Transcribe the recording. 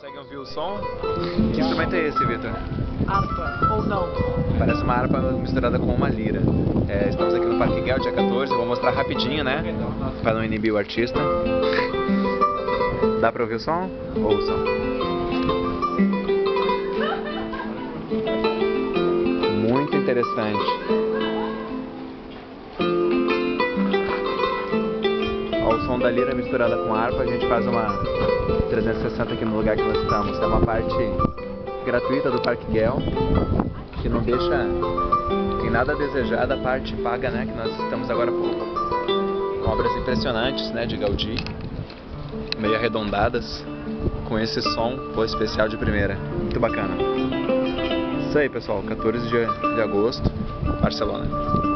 Conseguem ouvir o som? Que instrumento é esse, Vitor? Harpa ou não? Parece uma harpa misturada com uma lira. Estamos aqui no Parque Guel, dia 14. Vou mostrar rapidinho, né? Para não inibir o artista. Dá pra ouvir o som? Ouçam. Muito interessante. Ó, o som da lira misturada com a harpa. A gente faz uma 360 aqui no lugar que nós estamos. É uma parte gratuita do Parque Guel, que não deixa em nada a desejar da parte paga, né? Que nós estamos agora com obras impressionantes, né? De Gaudí, meio arredondadas, com esse som especial de primeira. Muito bacana. Isso aí, pessoal. 14 de agosto, Barcelona.